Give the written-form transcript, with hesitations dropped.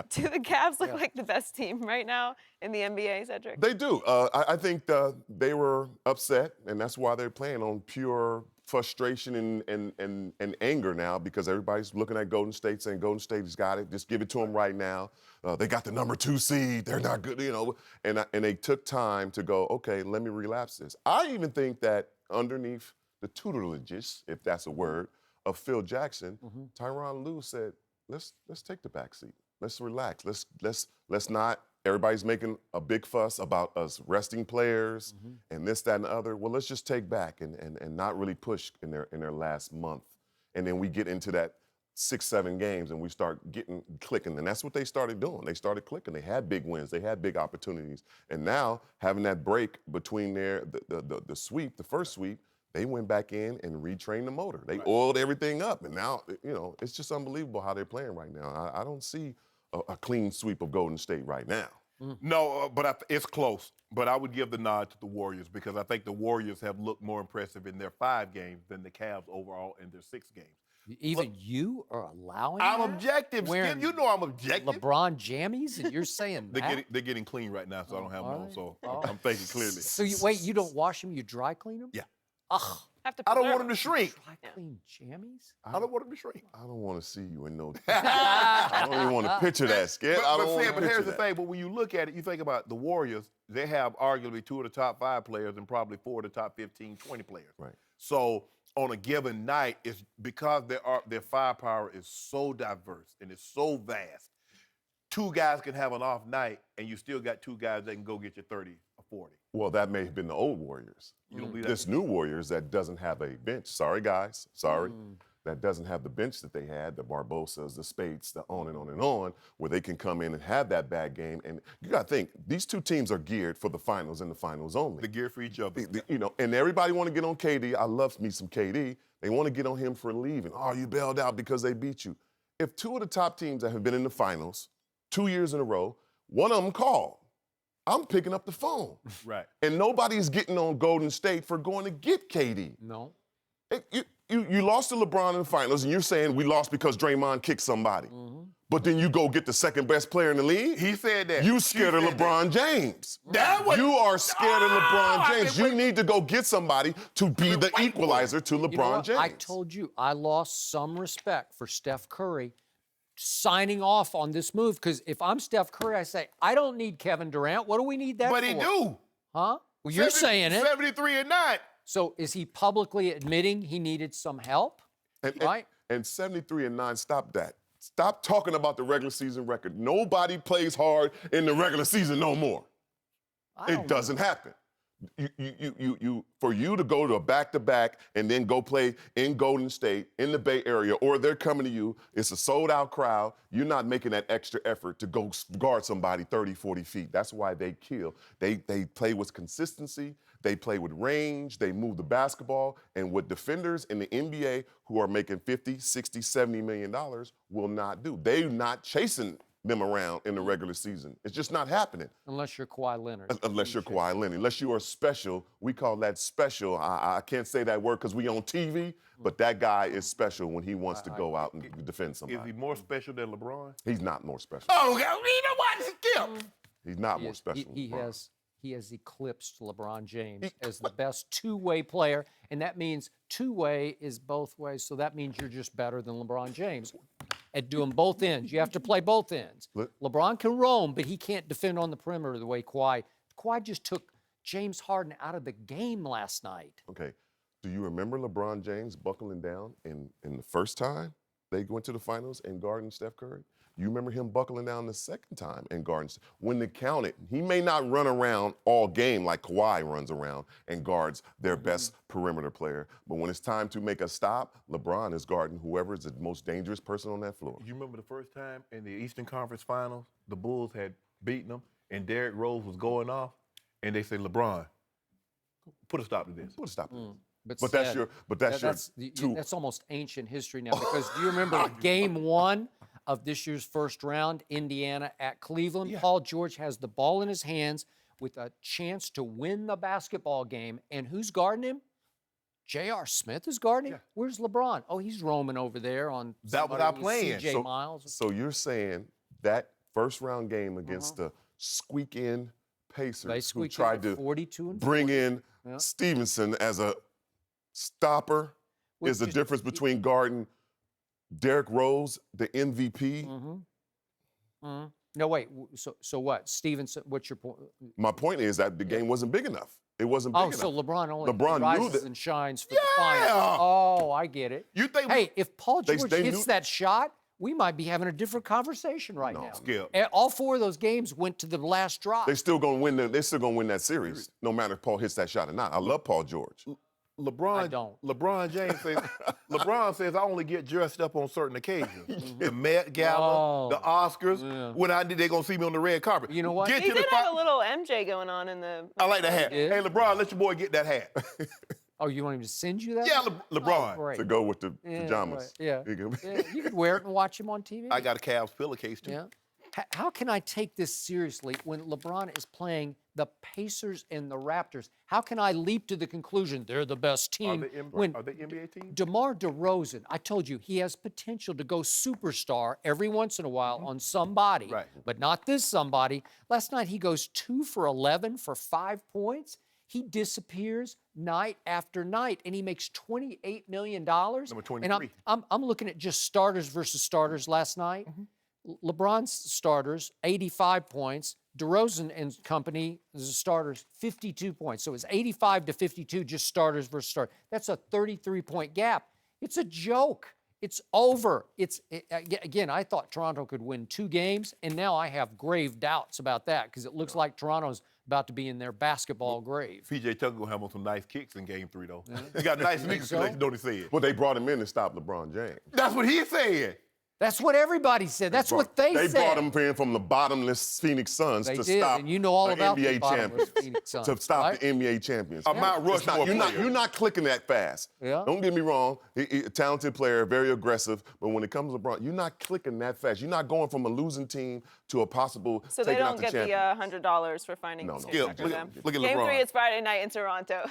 Do the Cavs look like the best team right now in the NBA, Cedric? They do. I think they were upset, and that's why they're playing on pure frustration and anger now, because everybody's looking at Golden State saying Golden State has got it. Just give it to them right now. They got the number 2 seed. They're not good, you know. And they took time to go, okay, let me relapse this. I even think that underneath the tutelages, if that's a word, of Phil Jackson, Tyronn Lue said, let's take the back seat. Let's relax. Let's not. Everybody's making a big fuss about us resting players and this, that, and the other. Well, let's just take back and not really push in their last month. And then we get into that 6-7 games and we start clicking. And that's what they started doing. They started clicking. They had big wins. They had big opportunities. And now having that break between the sweep, the first sweep, they went back in and retrained the motor. They oiled everything up. And now, you know, it's just unbelievable how they're playing right now. I don't see a clean sweep of Golden State right now. No, but it's close. But I would give the nod to the Warriors, because I think the Warriors have looked more impressive in their 5 games than the Cavs overall in their 6 games. Even you are allowing I'm that? objective, Skip. You know I'm objective. LeBron jammies, and you're saying that? They're getting clean right now, so I don't have them on. So I'm thinking clearly. So wait, you don't wash them, you dry clean them? Yeah. Ugh. I don't want them to shrink. Dry clean jammies? I don't want them to shrink. I don't want to see you in no. I don't even want to picture that, Skip. But here's the thing. But when you look at it, you think about the Warriors. They have arguably 2 of the top 5 players and probably 4 of the top 15, 20 players. Right. So on a given night, it's because their firepower is so diverse and it's so vast. 2 guys can have an off night, and you still got 2 guys that can go get you 30 or 40. Well, that may have been the old Warriors. You don't believe This new Warriors that doesn't have a bench. Sorry, guys. Sorry. That doesn't have the bench that they had, the Barbosas, the Spates, the on and on and on, where they can come in and have that bad game. And you got to think, these 2 teams are geared for the finals and the finals only. They're geared for each other. You know, and everybody want to get on KD. I love me some KD. They want to get on him for leaving. Oh, you bailed out because they beat you. If 2 of the top teams that have been in the finals 2 years in a row, one of them called, I'm picking up the phone. Right. And nobody's getting on Golden State for going to get KD. No. You lost to LeBron in the finals, and you're saying we lost because Draymond kicked somebody. But then you go get the second best player in the league? He said that. You scared of LeBron James. You are scared of LeBron James. You need to go get somebody to be the equalizer to LeBron James. I told you, I lost some respect for Steph Curry signing off on this move, because if I'm Steph Curry, I say, I don't need Kevin Durant. What do we need that for? But he do. Huh? Well, you're saying it. 73-9. So is he publicly admitting he needed some help? Right? And 73-9, stop that. Stop talking about the regular season record. Nobody plays hard in the regular season no more. It doesn't happen. For you to go to a back-to-back and then go play in Golden State, in the Bay Area, or they're coming to you, it's a sold-out crowd, you're not making that extra effort to go guard somebody 30, 40 feet. That's why they kill. They play with consistency, they play with range, they move the basketball, and what defenders in the NBA who are making $50, $60, $70 million will not do. They're not chasing them around in the regular season. It's just not happening. Unless you're Kawhi Leonard. Unless you're Kawhi Leonard. Unless you are special. We call that special. I can't say that word because we on TV, but that guy is special when he wants to go out and defend somebody. Is he more special than LeBron? He's not more special. Oh, you know what? Skip. He's not more special than LeBron. He has eclipsed LeBron James as the best 2-way player, and that means 2-way is both ways, so that means you're just better than LeBron James at doing both ends. You have to play both ends. LeBron can roam, but he can't defend on the perimeter the way Kawhi. Kawhi just took James Harden out of the game last night. Okay. Do you remember LeBron James buckling down in the first time they went to the finals and guarding Steph Curry? You remember him buckling down the second time and guarding. When they counted, he may not run around all game like Kawhi runs around and guards their best perimeter player. But when it's time to make a stop, LeBron is guarding whoever is the most dangerous person on that floor. You remember the first time in the Eastern Conference Finals, the Bulls had beaten them, and Derrick Rose was going off, and they said, LeBron, put a stop to this. Put a stop to this. But that's almost ancient history now, because do you remember game 1 of this year's first round, Indiana at Cleveland? Paul George has the ball in his hands with a chance to win the basketball game, and who's guarding him? J.R. Smith is guarding him? Where's LeBron? Oh, he's roaming over there on that without playing. C.J. Miles. So you're saying that first-round game against the squeak-in They Pacers, who squeaked tried in to 42 and bring 40. in Yeah. Stevenson as a stopper. Which Is the is- difference between guarding Derrick Rose, the MVP. No, wait. So what? Stevenson, what's your point? My point is that the game wasn't big enough. It wasn't big Oh, enough. so LeBron only LeBron knew rises that- and shines for the finals. Oh, I get it. You think? Hey, if Paul They- George they hits knew- that shot, we might be having a different conversation right now. Skip. All 4 of those games went to the last drop. They're still gonna win. They're still gonna win that series, no matter if Paul hits that shot or not. I love Paul George. LeBron I don't. LeBron James says LeBron says I only get dressed up on certain occasions. The Met Gala, the Oscars. When I did, they gonna see me on the red carpet. You know what? Get He to the did have a little MJ going on in the. I like the hat. did? Hey, LeBron, let your boy get that hat. Oh, you want him to send you that? Yeah, LeBron. Oh, great. To go with the Yeah, pajamas. right. Yeah. You can- Yeah, you could wear it and watch him on TV. I got a Cavs pillowcase too. Yeah. How can I take this seriously when LeBron is playing the Pacers and the Raptors? How can I leap to the conclusion they're the best team when Are they NBA team? DeMar DeRozan, I told you, he has potential to go superstar every once in a while on somebody, Right. but not this somebody. Last night he goes 2 for 11 for 5 points. He disappears night after night, and he makes $28 million. Number And 23. I'm looking at just starters versus starters last night. LeBron's starters, 85 points. DeRozan and company, the starters, 52 points. So it's 85 to 52, just starters versus starters. That's a 33-point gap. It's a joke. It's over. Again, I thought Toronto could win 2 games, and now I have grave doubts about that because it looks like Toronto's about to be in their basketball grave. PJ Tucker gonna have on some nice kicks in Game 3 though. He got nice sneakers so? collection, don't he say it? Well, they brought him in to stop LeBron James. That's what he said. That's what everybody said. That's what they said. They brought him in from the bottomless Phoenix Suns They to did, stop and you know all the about the NBA bottomless champions. Phoenix Suns, to stop right? the NBA champions. A Mount It's not- Rushmore player. you're not clicking that fast. Yeah. Don't get me wrong. He a talented player, very aggressive. But when it comes to LeBron, you're not clicking that fast. You're not going from a losing team to a possible So they taking out don't the get champion. the $100 for finding No, the no. Skip, Tucker look them. look at Game LeBron. 3 is Friday night in Toronto.